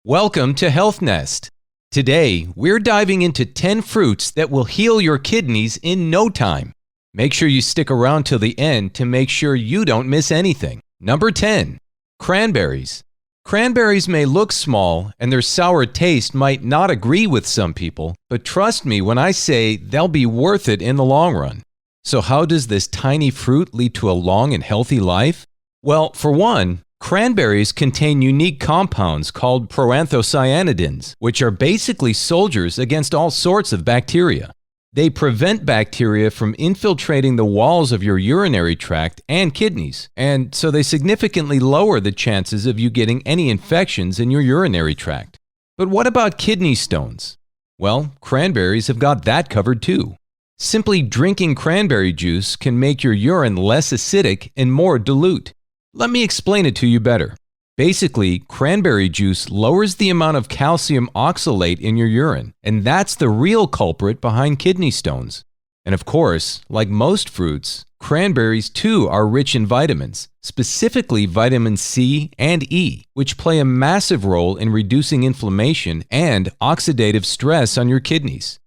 Welcome to Health Nest. Today, we're diving into 10 fruits that will heal your kidneys in no time. Make sure you stick around till the end to make sure you don't miss anything. Number 10. Cranberries. Cranberries may look small and their sour taste might not agree with some people, but trust me when I say they'll be worth it in the long run. So how does this tiny fruit lead to a long and healthy life? Well, for one, cranberries contain unique compounds called proanthocyanidins, which are basically soldiers against all sorts of bacteria. They prevent bacteria from infiltrating the walls of your urinary tract and kidneys, and so they significantly lower the chances of you getting any infections in your urinary tract. But what about kidney stones? Well, cranberries have got that covered too. Simply drinking cranberry juice can make your urine less acidic and more dilute. Let me explain it to you better. Basically, cranberry juice lowers the amount of calcium oxalate in your urine, and that's the real culprit behind kidney stones. And of course, like most fruits, cranberries too are rich in vitamins, specifically vitamin C and E, which play a massive role in reducing inflammation and oxidative stress on your kidneys.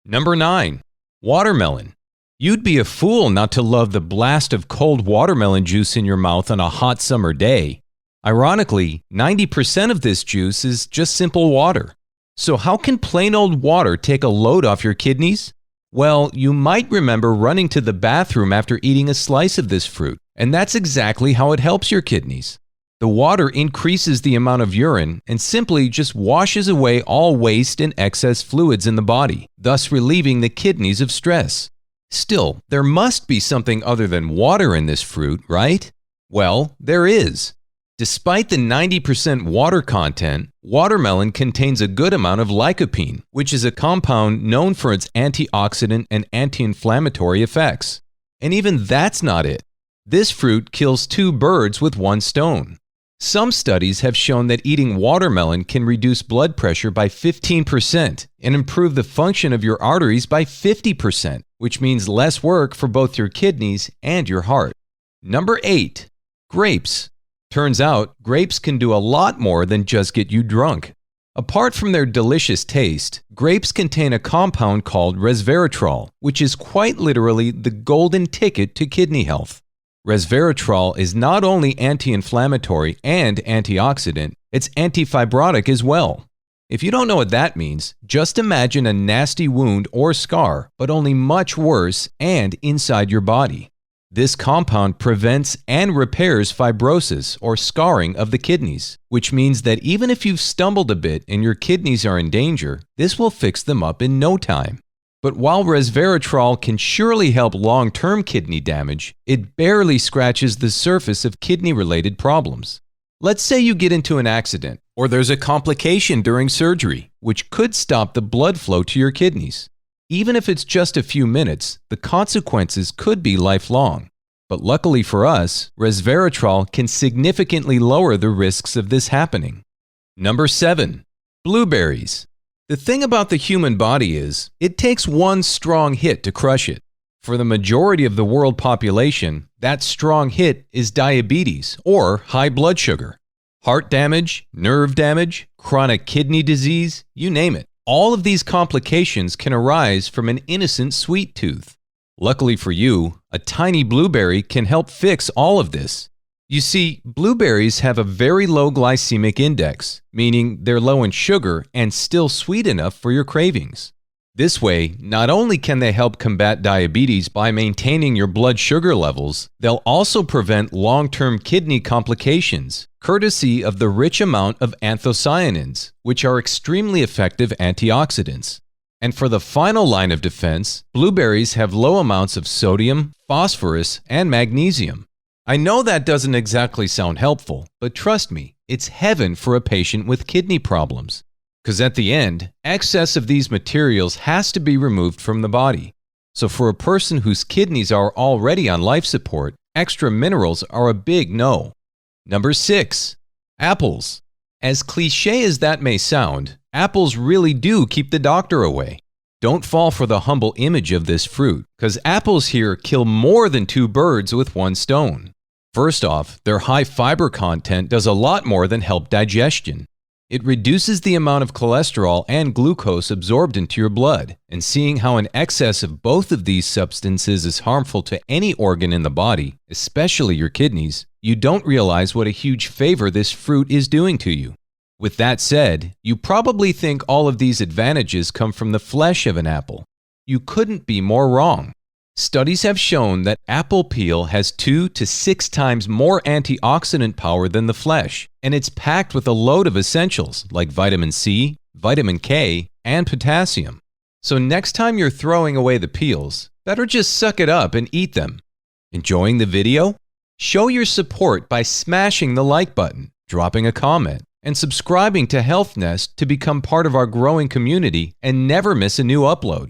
Number 9. Watermelon. You'd be a fool not to love the blast of cold watermelon juice in your mouth on a hot summer day. Ironically, 90% of this juice is just simple water. So how can plain old water take a load off your kidneys? Well, you might remember running to the bathroom after eating a slice of this fruit, and that's exactly how it helps your kidneys. The water increases the amount of urine and simply just washes away all waste and excess fluids in the body, thus relieving the kidneys of stress. Still, there must be something other than water in this fruit, right? Well, there is. Despite the 90% water content, watermelon contains a good amount of lycopene, which is a compound known for its antioxidant and anti-inflammatory effects. And even that's not it. This fruit kills two birds with one stone. Some studies have shown that eating watermelon can reduce blood pressure by 15% and improve the function of your arteries by 50%, which means less work for both your kidneys and your heart. Number 8. Grapes. Turns out, grapes can do a lot more than just get you drunk. Apart from their delicious taste, grapes contain a compound called resveratrol, which is quite literally the golden ticket to kidney health. Resveratrol is not only anti-inflammatory and antioxidant, it's antifibrotic as well. If you don't know what that means, just imagine a nasty wound or scar, but only much worse and inside your body. This compound prevents and repairs fibrosis or scarring of the kidneys, which means that even if you've stumbled a bit and your kidneys are in danger, this will fix them up in no time. But while resveratrol can surely help long-term kidney damage, it barely scratches the surface of kidney-related problems. Let's say you get into an accident, or there's a complication during surgery, which could stop the blood flow to your kidneys. Even if it's just a few minutes, the consequences could be lifelong. But luckily for us, resveratrol can significantly lower the risks of this happening. Number 7. Blueberries. The thing about the human body is, it takes one strong hit to crush it. For the majority of the world population, that strong hit is diabetes or high blood sugar. Heart damage, nerve damage, chronic kidney disease, you name it. All of these complications can arise from an innocent sweet tooth. Luckily for you, a tiny blueberry can help fix all of this. You see, blueberries have a very low glycemic index, meaning they're low in sugar and still sweet enough for your cravings. This way, not only can they help combat diabetes by maintaining your blood sugar levels, they'll also prevent long-term kidney complications, courtesy of the rich amount of anthocyanins, which are extremely effective antioxidants. And for the final line of defense, blueberries have low amounts of sodium, phosphorus, and magnesium. I know that doesn't exactly sound helpful, but trust me, it's heaven for a patient with kidney problems. Because at the end, excess of these materials has to be removed from the body. So for a person whose kidneys are already on life support, extra minerals are a big no. Number 6. Apples. As cliche as that may sound, apples really do keep the doctor away. Don't fall for the humble image of this fruit, because apples here kill more than two birds with one stone. First off, their high fiber content does a lot more than help digestion. It reduces the amount of cholesterol and glucose absorbed into your blood, and seeing how an excess of both of these substances is harmful to any organ in the body, especially your kidneys, you don't realize what a huge favor this fruit is doing to you. With that said, you probably think all of these advantages come from the flesh of an apple. You couldn't be more wrong. Studies have shown that apple peel has 2 to 6 times more antioxidant power than the flesh, and it's packed with a load of essentials like vitamin C, vitamin K, and potassium. So next time you're throwing away the peels, better just suck it up and eat them. Enjoying the video? Show your support by smashing the like button, dropping a comment, and subscribing to Health Nest to become part of our growing community and never miss a new upload.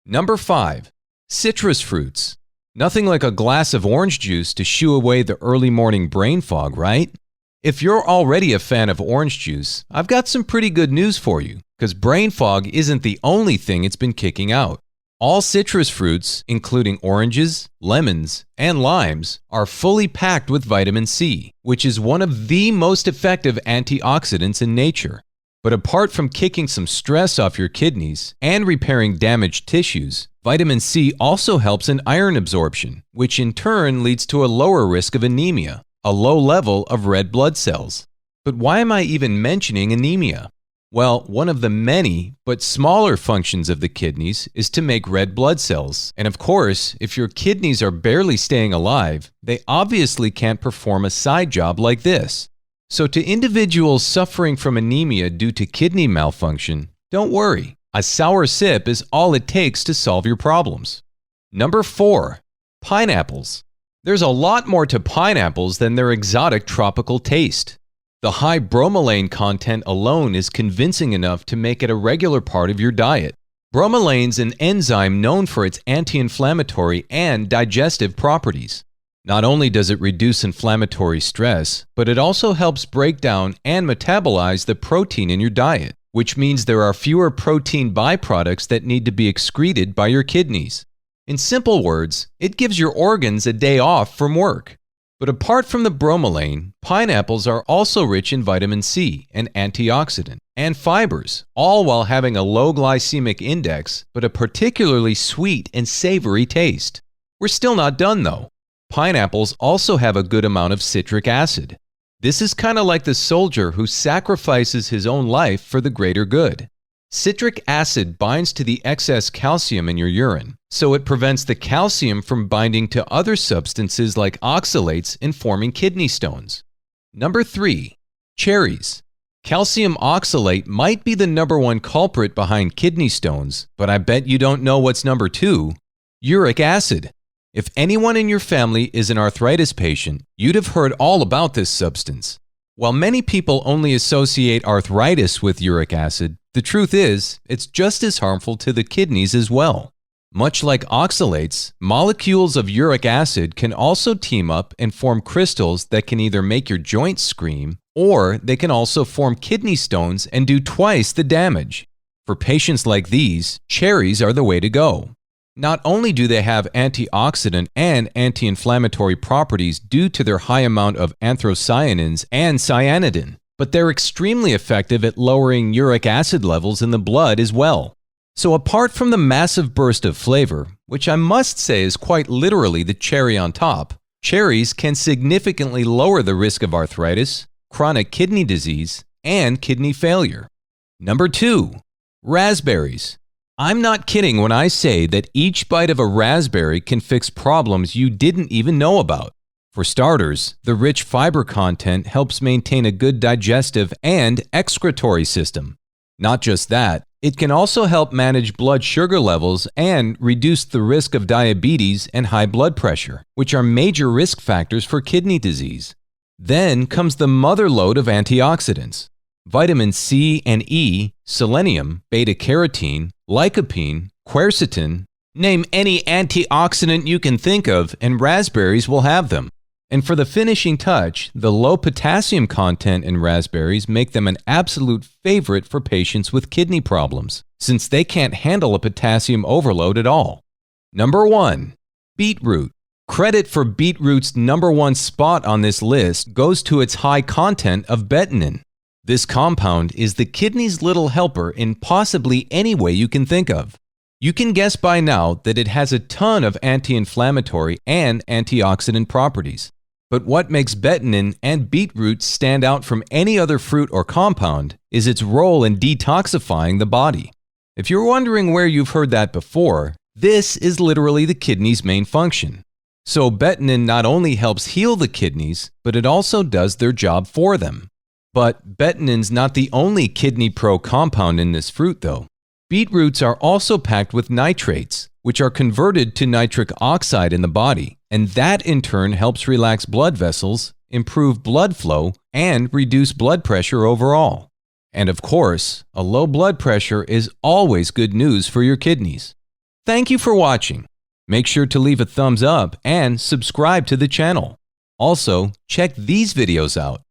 Number 5. Citrus fruits. Nothing like a glass of orange juice to shoo away the early morning brain fog, right? If you're already a fan of orange juice, I've got some pretty good news for you, because brain fog isn't the only thing it's been kicking out. All citrus fruits, including oranges, lemons, and limes, are fully packed with vitamin C, which is one of the most effective antioxidants in nature. But apart from kicking some stress off your kidneys and repairing damaged tissues, vitamin C also helps in iron absorption, which in turn leads to a lower risk of anemia, a low level of red blood cells. But why am I even mentioning anemia? Well, one of the many but smaller functions of the kidneys is to make red blood cells. And of course, if your kidneys are barely staying alive, they obviously can't perform a side job like this. So to individuals suffering from anemia due to kidney malfunction, don't worry. A sour sip is all it takes to solve your problems. Number 4. Pineapples. There's a lot more to pineapples than their exotic tropical taste. The high bromelain content alone is convincing enough to make it a regular part of your diet. Bromelain's an enzyme known for its anti-inflammatory and digestive properties. Not only does it reduce inflammatory stress, but it also helps break down and metabolize the protein in your diet, which means there are fewer protein byproducts that need to be excreted by your kidneys. In simple words, it gives your organs a day off from work. But apart from the bromelain, pineapples are also rich in vitamin C, an antioxidant, and fibers, all while having a low glycemic index, but a particularly sweet and savory taste. We're still not done though. Pineapples also have a good amount of citric acid. This is kind of like the soldier who sacrifices his own life for the greater good. Citric acid binds to the excess calcium in your urine, so it prevents the calcium from binding to other substances like oxalates and forming kidney stones. Number 3. Cherries. Calcium oxalate might be the number 1 culprit behind kidney stones, but I bet you don't know what's number 2. Uric acid. If anyone in your family is an arthritis patient, you'd have heard all about this substance. While many people only associate arthritis with uric acid, the truth is, it's just as harmful to the kidneys as well. Much like oxalates, molecules of uric acid can also team up and form crystals that can either make your joints scream, or they can also form kidney stones and do twice the damage. For patients like these, cherries are the way to go. Not only do they have antioxidant and anti-inflammatory properties due to their high amount of anthocyanins and cyanidin, but they're extremely effective at lowering uric acid levels in the blood as well. So apart from the massive burst of flavor, which I must say is quite literally the cherry on top, cherries can significantly lower the risk of arthritis, chronic kidney disease, and kidney failure. Number 2. Raspberries. I'm not kidding when I say that each bite of a raspberry can fix problems you didn't even know about. For starters, the rich fiber content helps maintain a good digestive and excretory system. Not just that, it can also help manage blood sugar levels and reduce the risk of diabetes and high blood pressure, which are major risk factors for kidney disease. Then comes the mother lode of antioxidants. Vitamin C and E, selenium, beta-carotene, lycopene, quercetin. Name any antioxidant you can think of and raspberries will have them. And for the finishing touch, the low potassium content in raspberries make them an absolute favorite for patients with kidney problems, since they can't handle a potassium overload at all. Number 1. Beetroot. Credit for beetroot's number 1 spot on this list goes to its high content of betanin. This compound is the kidney's little helper in possibly any way you can think of. You can guess by now that it has a ton of anti-inflammatory and antioxidant properties. But what makes betinin and beetroot stand out from any other fruit or compound is its role in detoxifying the body. If you're wondering where you've heard that before, this is literally the kidney's main function. So betinin not only helps heal the kidneys, but it also does their job for them. But betinin's not the only kidney pro compound in this fruit though. Beetroots are also packed with nitrates, which are converted to nitric oxide in the body, and that in turn helps relax blood vessels, improve blood flow, and reduce blood pressure overall. And of course, a low blood pressure is always good news for your kidneys. Thank you for watching. Make sure to leave a thumbs up and subscribe to the channel. Also, check these videos out.